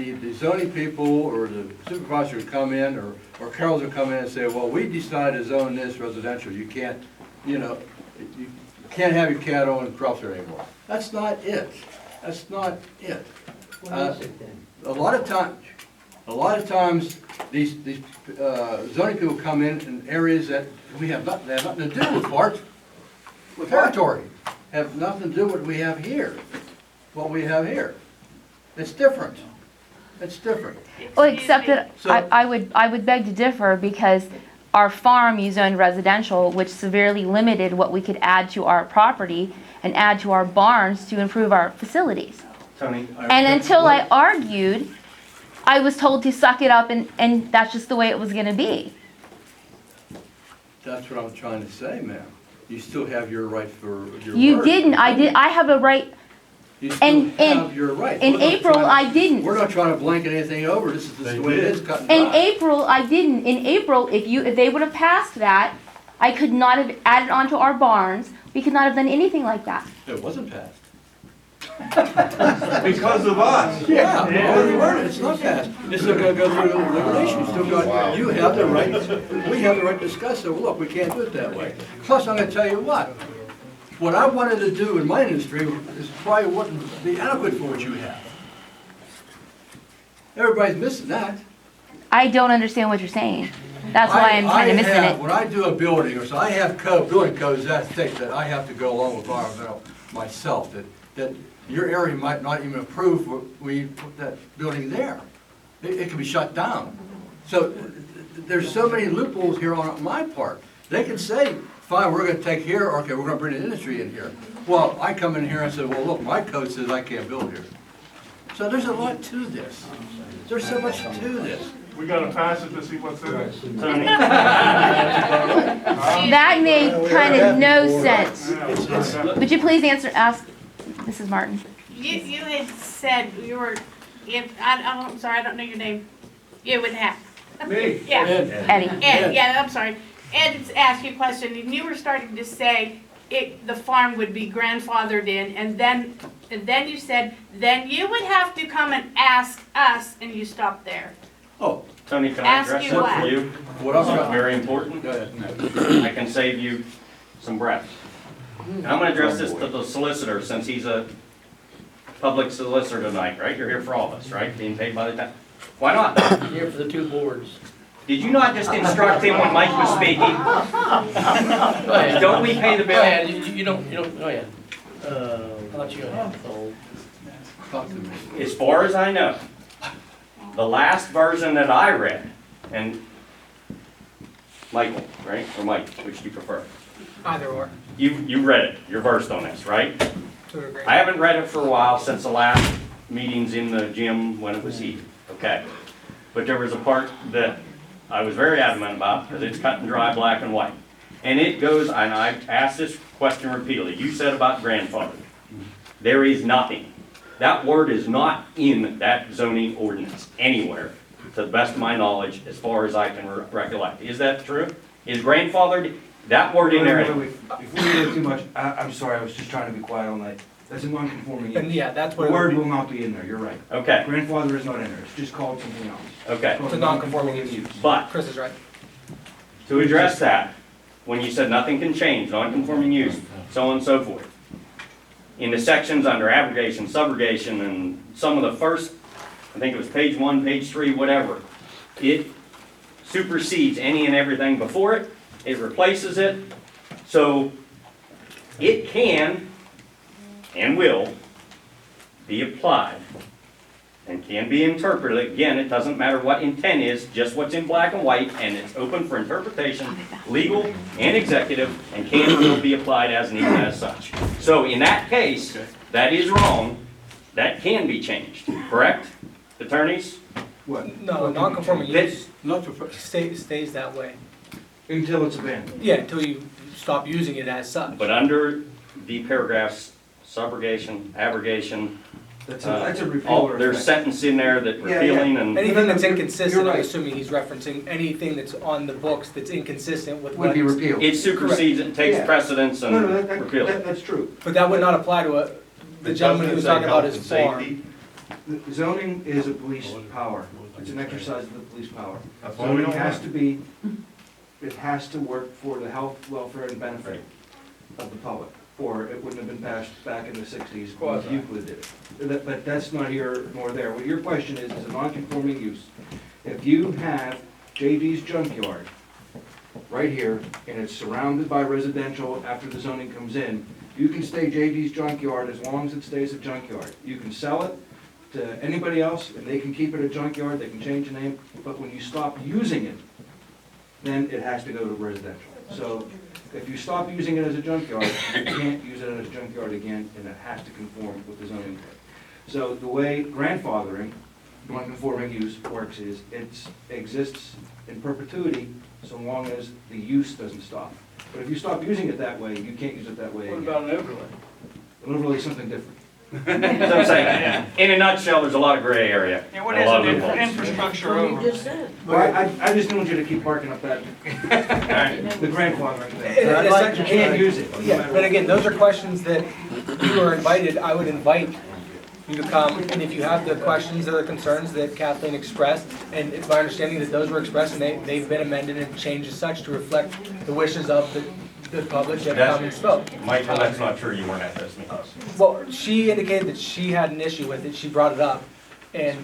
The zoning people or the supervisor would come in, or Carol's would come in and say, well, we decided to zone this residential, you can't, you can't have your cattle and crops there anymore. That's not it. That's not it. What is it then? A lot of times, these zoning people come in areas that they have nothing to do with parts, with territory. Have nothing to do with what we have here, It's different. It's different. Well, except that So- I would beg to differ because our farm you zoned residential, which severely limited what we could add to our property and add to our barns to improve our facilities. Tony, And until I argued, I was told to suck it up and that's just the way it was gonna be. That's what I'm trying to say, ma'am. You still have your right for your You word. didn't, I have a right, You still and- have your right. in We're not April, trying to- I didn't. We're not trying to blanket anything over, this is the way it is, cut and In dry. April, I didn't. In April, if they would have passed that, I could not have added onto our barns. We could not have done anything like that. It wasn't passed. Because of us. Yeah, it's not passed. It's still gonna go through liquidation, you have the right, we have the right to discuss it, well, look, we can't do it that way. Plus, I'm gonna tell you what I wanted to do in my industry is probably wouldn't be adequate for what you have. Everybody's missing that. I don't understand what you're saying. That's why I'm kind of missing it. When I do a building, or so I have building codes that state that I have to go along with environmental myself, that your area might not even approve what we put that building there. It can be shut down. So there's so many loopholes here on my part. They can say, fine, we're gonna take here, okay, we're gonna bring the industry in here. Well, I come in here and say, well, look, my code says I can't build here. So there's a lot to this. There's so much to this. We gotta pass it to see what's in it. Tony, That made kind of no sense. Yeah. Would you please ask Mrs. Martin? You had said you were, I'm sorry, I don't know your name. You would have. Me. Yeah, Eddie? Ed, yeah, I'm sorry. Ed's asked you a question, and you were starting to say the farm would be grandfathered in, and then you said, then you would have to come and ask us, and you stopped there. Oh, Tony, can I Ask address you that what? for you? what else? Something very important. Go ahead. I can save you some breath. And I'm gonna address this to the solicitor, since he's a public solicitor tonight, right? You're here for all of us, right? Being paid by the town. Why not? Here for the two boards. Did you not just instruct him when Mike was speaking? Go ahead. Don't we pay the Go bill? ahead, you don't, go ahead. I'll let you go. Talk to me. As far as I know, the last version that I read, and Michael, right? Or Mike, which do you prefer? Either or, You read it, you're versed on this, right? to a degree. I haven't read it for a while, since the last meetings in the gym when it was heated, okay? But there was a part that I was very adamant about, because it's cut and dry, black and white. And it goes, and I've asked this question repeatedly, you said about grandfather. There is nothing. That word is not in that zoning ordinance anywhere, to the best of my knowledge, as far as I can recollect. Is that true? Is grandfathered, that word in there? Wait. Before you go too much, I'm sorry, I was just trying to be quiet all night. That's a non-conforming And use. yeah, that's The what it word would will be. not be in there, you're right. Okay, Grandfather is not in there, it's just called something else. okay. It's a non-conforming use. But Chris is right. to address that, when you said nothing can change, non-conforming use, so on and so forth. In the sections under abrogation, subrogation, and some of the first, I think it was page 1, page 3, whatever, it supersedes any and everything before it, it replaces it, so it can and will be applied and can be interpreted. Again, it doesn't matter what intent is, just what's in black and white, and it's open for interpretation, legal and executive, and can and will be applied as needed as such. So in that case, that is wrong, that can be changed, correct, attorneys? What? No, non-conforming That- use Not for, stays that way. Until it's abandoned. Yeah, until you stop using it as such. But under the paragraphs, subrogation, abrogation, That's a repeal all, or there's effect. sentence in there that Yeah, yeah. repealing and. Anything that's You're inconsistent, I'm right. assuming he's referencing anything that's on the books that's inconsistent with Would what. be repealed. It supersedes, it takes Yeah. precedence and No, repeals. that's true. But that would not apply to the gentleman who was talking about his farm. The zoning is a police power. It's an exercise of the police power. That's why we Zoning don't has want to be, it has to work for the health, welfare, and benefit of the public, or it wouldn't have been passed back in the sixties when Euclid did it. But that's not here nor there. What your question is a non-conforming use. If you have JD's Junkyard right here, and it's surrounded by residential after the zoning comes in, you can stay JD's Junkyard as long as it stays a junkyard. You can sell it to anybody else, and they can keep it a junkyard, they can change the name, but when you stop using it, then it has to go to residential. So if you stop using it as a junkyard, you can't use it as a junkyard again, and it has to conform with the zoning code. So the way grandfathering, non-conforming use works is, it exists in perpetuity so long as the use doesn't stop. But if you stop using it that way, you can't use it that way again. What about an overlay? An overlay is something different. That's what I'm saying. In a nutshell, there's a lot of gray area. Yeah, what A is lot of an loopholes. infrastructure over? Well, I just don't want you to keep barking up that, Alright. the grandfathering And- thing. and You can't use it. Yeah, but again, those are questions that you are invited, I would invite you to come, and if you have the questions or the concerns that Kathleen expressed, and it's my understanding that those were expressed and they've been amended and changed as such to reflect the wishes of the public that come and spoke. Michael, that's not true, you weren't at those meetings. Well, she indicated that she had an issue with it, she brought it up, and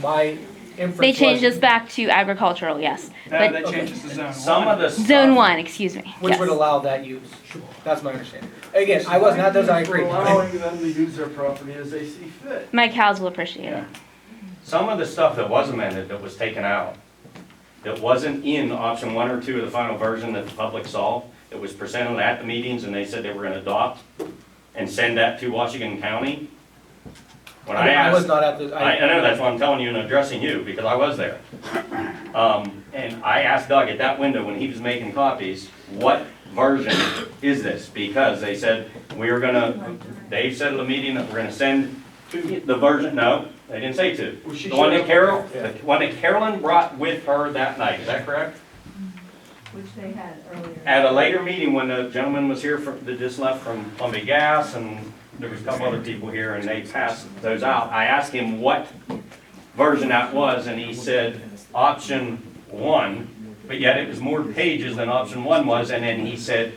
my inference They was. changed us back to agricultural, yes. No, But that changes the zone. Some of the zone stuff, 1, excuse me. Which would Yes. allow that use. That's my understanding. Again, I wasn't at those, I agree. Allowing them to use their property as they see fit. My cows will appreciate it. some of the stuff that was amended, that was taken out, that wasn't in option 1 or 2 of the final version that the public saw, it was presented at the meetings, and they said they were gonna adopt and send that to Washington County. When I I was asked, not at the, I know, that's why I'm telling you and addressing you, because I was there. And I asked Doug at that window when he was making copies, what version is this? Because they said, they said at the meeting that we're gonna send the version, no, they didn't say two. The one that Carolyn brought with her that night, is that correct? Which they had earlier. At a later meeting, when the gentleman was here that just left from Columbia Gas, and there was a couple other people here, and they passed those out, I asked him what version that was, and he said option 1, but yet it was more pages than option 1 was, and then he said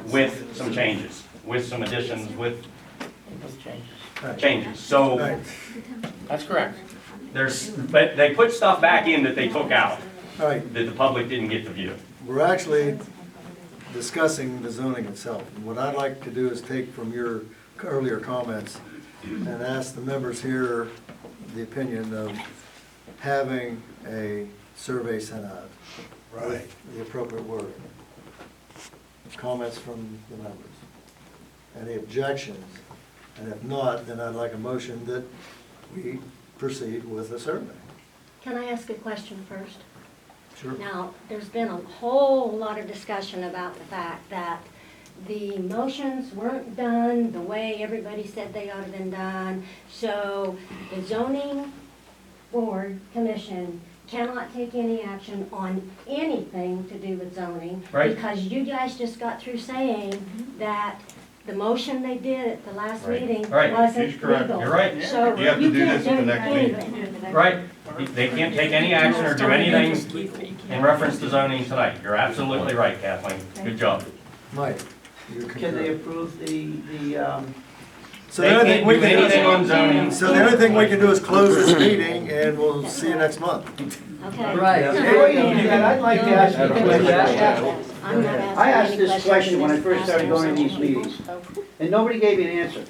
with some changes, with some additions, with changes. So That's correct. but they put stuff back in that they took out, All right, that the public didn't get to view. we're actually discussing the zoning itself. And what I'd like to do is take from your earlier comments and ask the members here the opinion of having a survey sent out with the appropriate word. Comments from the members. Any objections? And if not, then I'd like a motion that we proceed with the survey. Can I ask a question first? Sure. Now, there's been a whole lot of discussion about the fact that the motions weren't done the way everybody said they ought to been done. So the zoning board commission cannot take any action on anything to do with zoning. Right. Because you guys just got through saying that the motion they did at the last Right. meeting Right. wasn't She's correct. legal. You're right. So You have to you do can't this at the do next meeting. anything. Right. They can't take any action or do anything in reference to zoning tonight. You're absolutely right, Kathleen. Good job. Mike, you Can they concur? approve the, So They the only can't thing we do can do anything on is, zoning. so the only thing we can do is close this meeting and we'll see you next month. Okay? Right. Before you do that, I'd like to ask you a question. I'm not asking I asked any this question when I questions. first started going to these meetings, and nobody gave me an answer.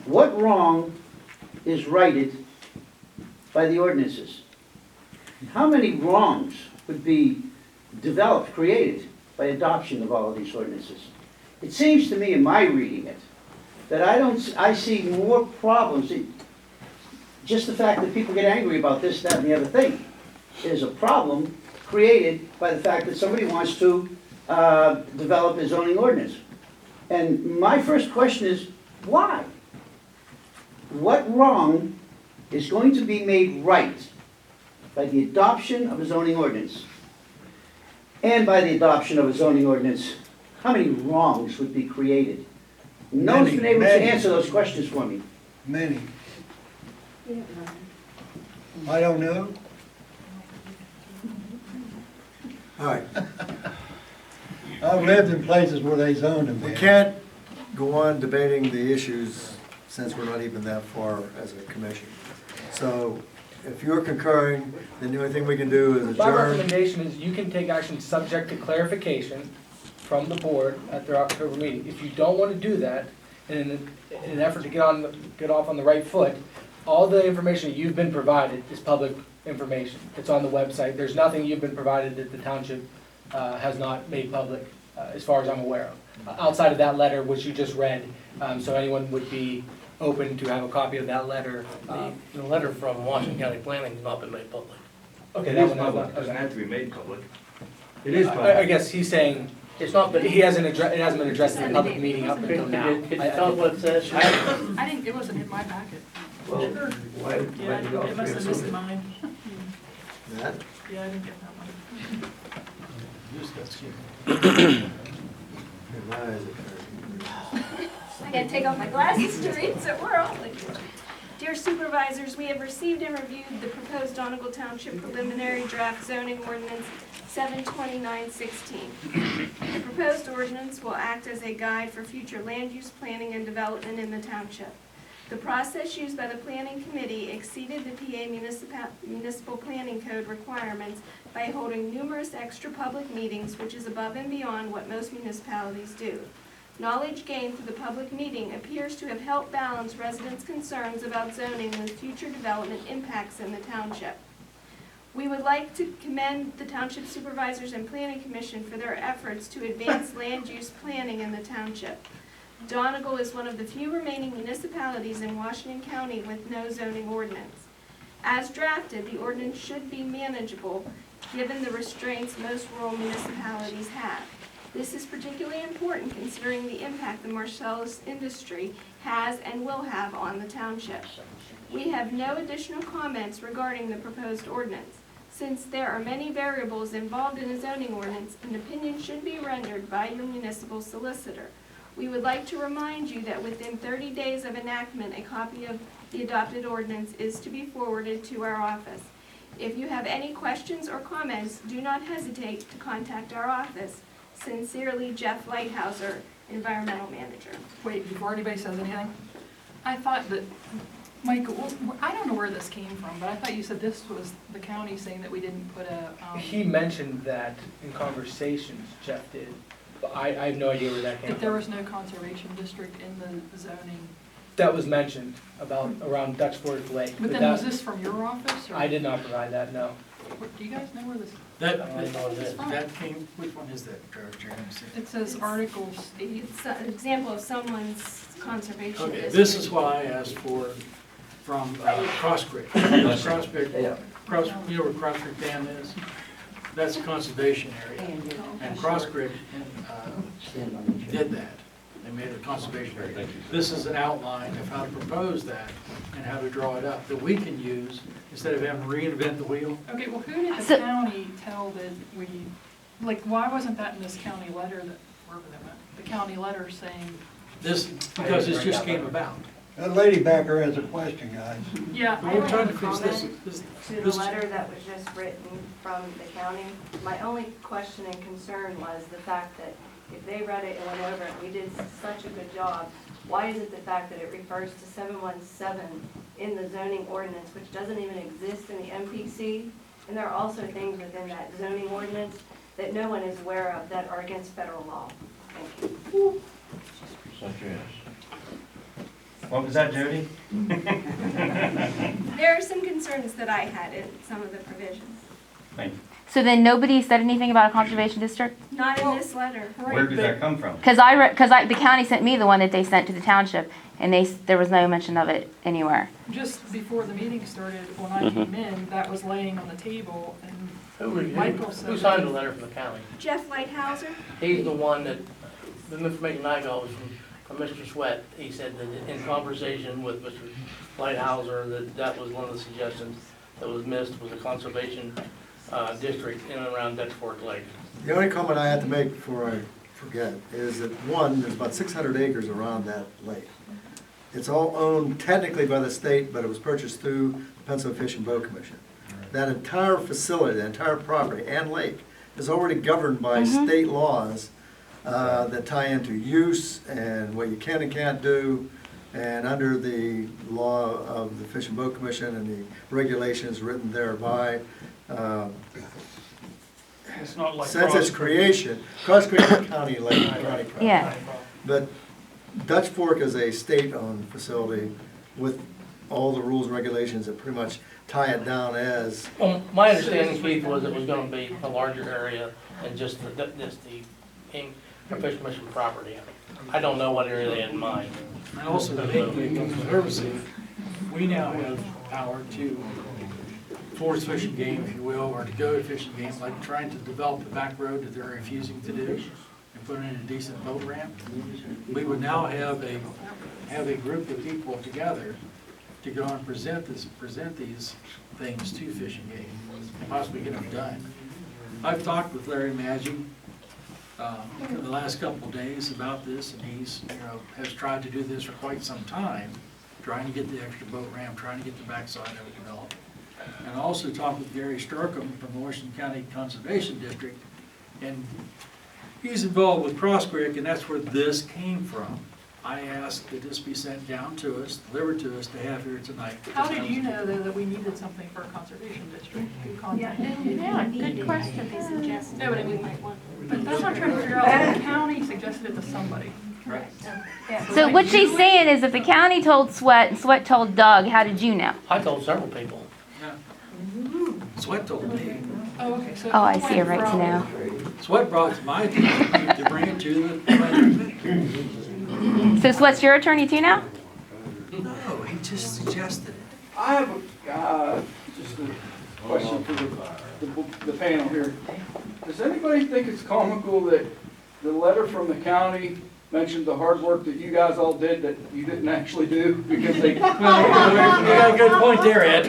What wrong is righted by the ordinances? How many wrongs would be developed, created by adoption of all of these ordinances? It seems to me, in my reading it, that I see more problems. Just the fact that people get angry about this, that, and the other thing is a problem created by the fact that somebody wants to develop a zoning ordinance. And my first question is, why? What wrong is going to be made right by the adoption of a zoning ordinance? And by the adoption of a zoning ordinance, how many wrongs would be created? No one's been able to answer those questions for me. Many. I don't know. All right. I've lived in places where they zoned them. We can't go on debating the issues since we're not even that far as a commission. So if you're concurring, then the only thing we can do is My adjourn. recommendation is you can take action subject to clarification from the board at their October meeting. If you don't want to do that, and in an effort to get off on the right foot, all the information that you've been provided is public information. It's on the website. There's nothing you've been provided that the township has not made public, as far as I'm aware of. Outside of that letter, which you just read, so anyone would be open to have a copy of that letter. The letter from Washington County Planning has not been made public. Okay, It that is one. public, it doesn't have to be made public. It is I public. guess he's saying It's not been. it hasn't been addressed in a public meeting up until now. It's not what it says. I didn't, it wasn't in my packet. Well, why Yeah, did you it must have missed mine. That? Yeah, I didn't get that one. My eyes are I gotta take off my glasses to read, so we're all like. Dear Supervisors, we have received and reviewed the proposed Donegal Township preliminary draft zoning ordinance 72916. The proposed ordinance will act as a guide for future land use planning and development in the township. The process used by the Planning Committee exceeded the PA Municipal Planning Code requirements by holding numerous extra public meetings, which is above and beyond what most municipalities do. Knowledge gained through the public meeting appears to have helped balance residents' concerns about zoning and future development impacts in the township. We would like to commend the Township Supervisors and Planning Commission for their efforts to advance land use planning in the township. Donegal is one of the few remaining municipalities in Washington County with no zoning ordinance. As drafted, the ordinance should be manageable given the restraints most rural municipalities have. This is particularly important considering the impact the Marcellus industry has and will have on the township. We have no additional comments regarding the proposed ordinance. Since there are many variables involved in a zoning ordinance, an opinion should be rendered by your municipal solicitor. We would like to remind you that within 30 days of enactment, a copy of the adopted ordinance is to be forwarded to our office. If you have any questions or comments, do not hesitate to contact our office. Sincerely, Jeff Lighthouser, Environmental Manager. Wait, before anybody says anything, I thought that, Michael, I don't know where this came from, but I thought you said this was the county saying that we didn't put a, He mentioned that in conversations, Jeff did, but I have no idea where that came that there from. was no conservation district in the zoning. That was mentioned about around Dutch Fork Lake. But then was this from your office, or? I did not provide that, no. Do you guys know where this? I don't know what it is. That came, which one is that, Director? It says Article 8. It's an example of someone's conservation Okay, district. this is what I asked for from Cross Creek. Cross Creek, you know where Cross Creek Dam is? That's a conservation area. And Cross Creek did that. They made it a conservation area. This is an outline of how to propose that and how to draw it up that we can use instead of having to reinvent the wheel. Okay, well, who did the So- county tell that we, like, why wasn't that in this county letter that, wherever that went? The county letter saying, This, because this just came about. That lady back there has a question, guys. yeah. But we're trying to fix this. To the letter that was just written from the county, my only question and concern was the fact that if they read it and went over it, we did such a good job, why is it the fact that it refers to 717 in the zoning ordinance, which doesn't even exist in the MPC? And there are also things within that zoning ordinance that no one is aware of that are against federal law. Thank you. Such as. What was that, Jody? There are some concerns that I had in some of the provisions. Thank you. So then nobody said anything about a conservation district? Not in this letter. Where did that come from? Because the county sent me the one that they sent to the township, and there was no mention of it anywhere. Just before the meeting started, when I came in, that was laying on the table, and Michael said. Who signed the letter from the county? Jeff Lighthouser? He's the one that, the information I got was from Mr. Sweat. He said that in conversation with Mr. Lighthouser, that was one of the suggestions that was missed, was a conservation district in and around Dutch Fork Lake. The only comment I have to make before I forget is that, one, there's about 600 acres around that lake. it's all owned technically by the state, but it was purchased through the Pennsylvania Fish and Boat Commission. That entire facility, the entire property and lake is already governed by state laws that tie into use and what you can and can't do. And under the law of the Fish and Boat Commission and the regulations written thereby, It's not like. since its creation, Cross Creek County Lake County property. Yeah. But Dutch Fork is a state-owned facility with all the rules and regulations that pretty much tie it down as, Well, my understanding, Keith, was it was gonna be a larger area than just the Fish Commission property. I don't know what area they had in mind. And also, the conservancy, we now have power to force fishing game, if you will, or to go to fishing game, like trying to develop the back road that they're refusing to do and put in a decent boat ramp. We would now have a group of people together to go and present these things to fishing game and possibly get them done. I've talked with Larry Maggi in the last couple of days about this, and he's, has tried to do this for quite some time, trying to get the extra boat ramp, trying to get the backside of it developed. And I also talked with Gary Sturcom from the Washington County Conservation District, and he's involved with Cross Creek, and that's where this came from. I asked that this be sent down to us, delivered to us to have here tonight. How did you know, though, that we needed something for a conservation district? Who contacted you? Yeah, good question. They suggested. No, but I mean, but that's what I'm trying to figure out. The county suggested it to somebody. Right. So what she's saying is if the county told Sweat and Sweat told Doug, how did you know? I told several people. Sweat told me. Oh, okay, so. Oh, I see it right now. Sweat brought it to my attention to bring it to the planning. So Sweat's your attorney too now? No, he just suggested it. I have just a question for the panel here. Does anybody think it's comical that the letter from the county mentioned the hard work that you guys all did that you didn't actually do because they? Well, you got a good point there, Ed.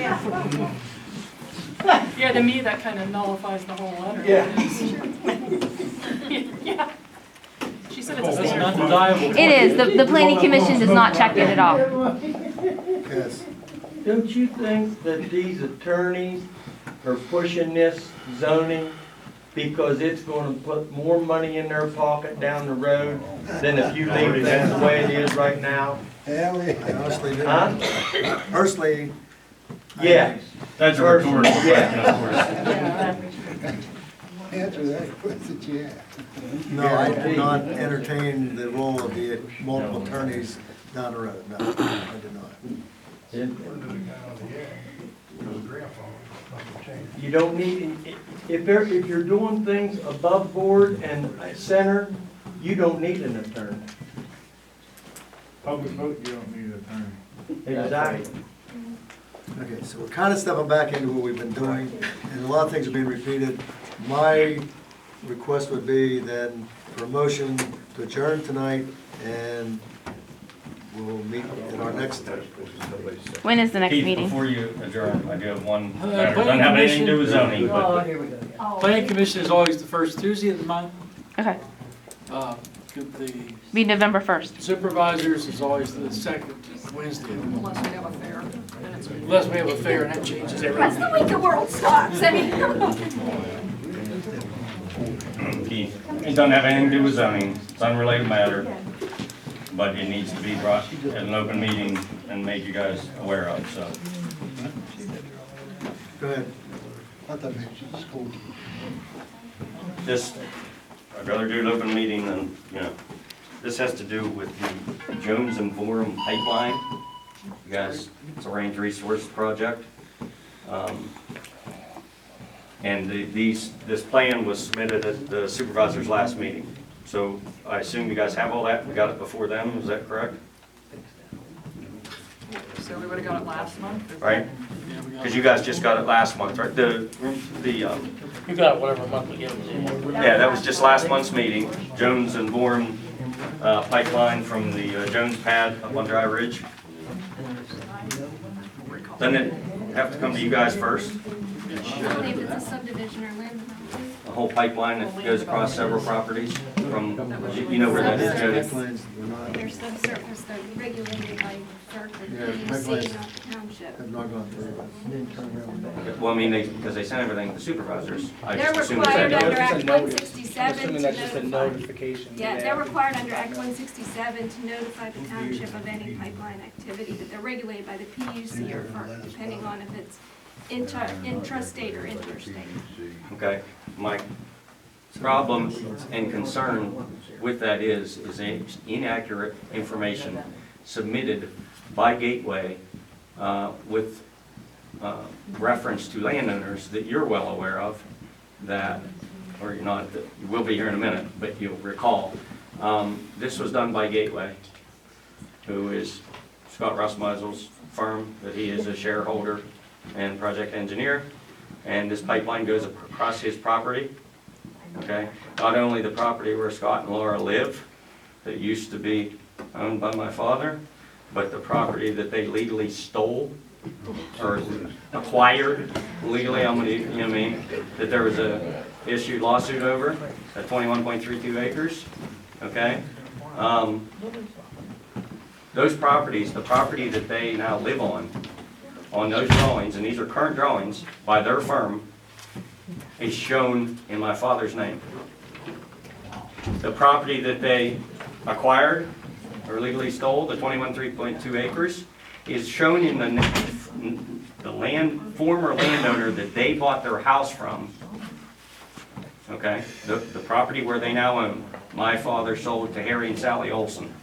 Yeah, to me, that kind of nullifies the whole letter. Yeah. Yeah. She said it's the That's an same. undeniable. It is. The planning commission does not check it at all. yes. Don't you think that these attorneys are pushing this zoning because it's gonna put more money in their pocket down the road than if you leave it the way it is right now? I honestly do. Huh? Personally, Yeah. That's a rhetorical Yeah. question, of course. answer that question, yeah. No, I did not entertain the role of the multiple attorneys down the road. No, I did not. You don't need, if you're doing things above board and center, you don't need an attorney. Public vote, you don't need an attorney. Exactly. Okay, so we're kind of stepping back into what we've been doing, and a lot of things are being repeated. My request would be then for a motion to adjourn tonight, and we'll meet at our next. When is the next Keith, meeting? before you adjourn, I do have one Uh, matter, doesn't have anything to do with zoning, but Planning Commission is always the first Tuesday of the month. Okay. The Be November 1st. supervisors is always the second Wednesday. Unless we have a fair. then it's- Unless we have a fair, and that changes That's everything. the week the world stops. I mean. Keith, it doesn't have anything to do with zoning, it's an unrelated matter, but it needs to be brought at an open meeting and made you guys aware of, so. Go ahead. This, I'd rather do an open meeting than, this has to do with the Jones and Borum pipeline. You guys, it's a range resource project. And this plan was submitted at the supervisor's last meeting. So I assume you guys have all that, we got it before them, is that correct? So we would've got it last month? Right? Because you guys just got it last month, right? You got whatever month we give it to you. Yeah, that was just last month's meeting, Jones and Bourne pipeline from the Jones pad up on Dry Ridge. Doesn't it have to come to you guys first? I believe it's a subdivision or land. whole pipeline that goes across several properties from, you know where that is, Jody? Pipelines were not, They're subsurface, they're regulated by FERC Yeah, or pipelines. PUC, not the township. have not gone through. Well, I mean, because they sent everything to the supervisors. I They're just assumed it's required that. under Just a Act notice. 167 I'm to assuming that's just a notify. notification. Yeah, they're required under Act 167 to notify the township of any pipeline activity, but they're regulated by the PUC or FERC, depending on if it's intrastate or interstate. Okay, my problem and concern with that is inaccurate information submitted by Gateway with reference to landowners that you're well aware of, that, or you're not, that you will be here in a minute, but you'll recall. This was done by Gateway, who is Scott Russmeisel's firm, that he is a shareholder and project engineer, and this pipeline goes across his property, okay? Not only the property where Scott and Laura live, that used to be owned by my father, but the property that they legally stole or acquired legally, I'm gonna, you know what I mean, that there was a issued lawsuit over, at 21.32 acres, okay? Those properties, the property that they now live on those drawings, and these are current drawings by their firm, is shown in my father's name. The property that they acquired or legally stole, the 21.32 acres, is shown in the former landowner that they bought their house from. Okay, the property where they now own, my father sold to Harry and Sally Olson.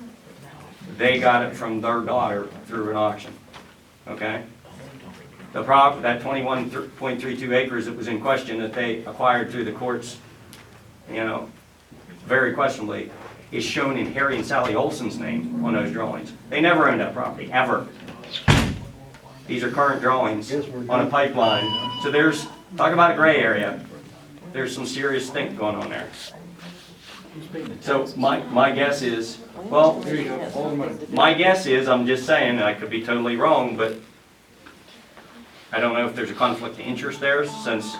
They got it from their daughter through an auction. Okay, that 21.32 acres that was in question that they acquired through the courts, you know, very questionably, is shown in Harry and Sally Olson's name on those drawings. They never owned that property, ever. These are current drawings on a pipeline. So there's, talk about a gray area, there's some serious things going on there. So my guess is, well, my guess is, I'm just saying, I could be totally wrong, but I don't know if there's a conflict of interest there, since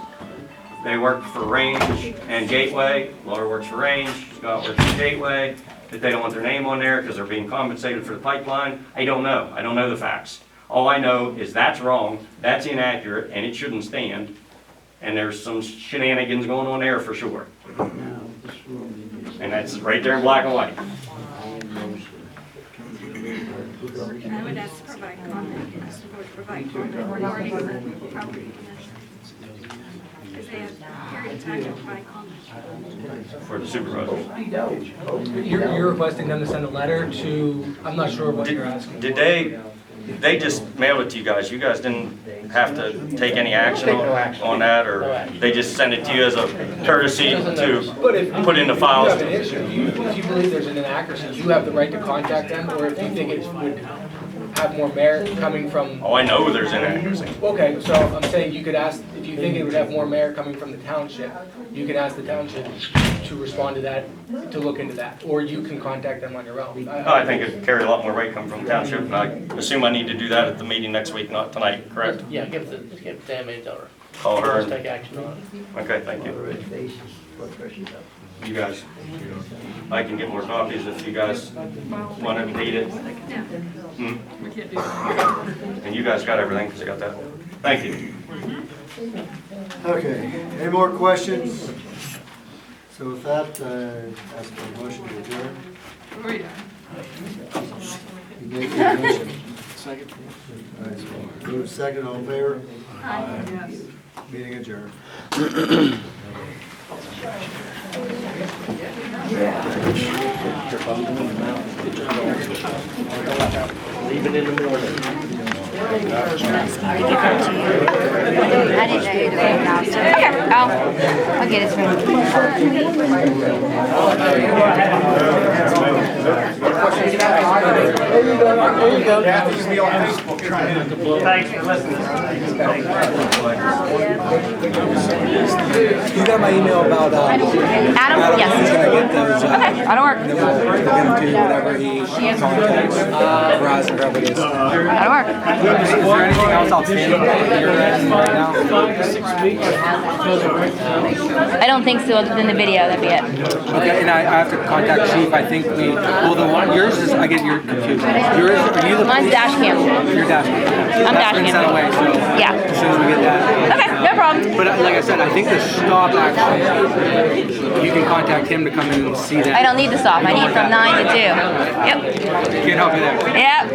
they work for Range and Gateway. Laura works for Range, Scott works for Gateway, that they don't want their name on there because they're being compensated for the pipeline. I don't know. I don't know the facts. All I know is that's wrong, that's inaccurate, and it shouldn't stand. And there's some shenanigans going on there for sure. And that's right there in black and white. I would ask to provide comment, ask the board to provide comment regarding the property commission. Because they have a period of time to provide comment. For the supervisors. You're requesting them to send a letter to, I'm not sure what you're asking. Did they just mailed it to you guys? You guys didn't have to take any action on that, or they just send it to you as a courtesy to But if put in the you files? have an issue, if you believe there's an inaccuracy, you have the right to contact them, or if you think it would have more merit coming from. Oh, I know there's an inaccuracy. Okay, so I'm saying you could ask, if you think it would have more merit coming from the township, you could ask the township to respond to that, to look into that, or you can contact them on your own. I think it'd carry a lot more weight coming from the township, and I assume I need to do that at the meeting next week, not tonight, correct? Yeah, give Tammy and tell her. Call her Let's and, take action on it. okay, thank you. You guys, I can get more copies if you guys want it and need it. Hmm? We can't do that. And you guys got everything, because I got that. Thank you. Okay, any more questions? So with that, ask for a motion to adjourn. Oh, yeah. You make the motion. Second. All right, so move second, all in favor? Yes. Meeting adjourned. Leave it in the morning. I didn't know who to vote now, so. Oh, I'll get his room. Thanks for listening. You got my email about, Adam? Yes. Can I get those, Okay, that'll work. and then we'll get him to whatever he contacts, Verizon, whoever it is. That'll work. Is there anything else outstanding that you're at right now? I don't think so, other than the video, that'd be it. Okay, and I have to contact chief, I think well, the one, yours is, I get your confused. Yours, are you the? Mine's dash cam. Your dash cam. I'm dash That's been cam. sent away, so. Yeah. As soon as we get that. Okay, no problem. But like I said, I think the stop action, you can contact him to come in and see that. I don't need to stop, I need from 9 to 2. Yep. Can't help you there. Yep.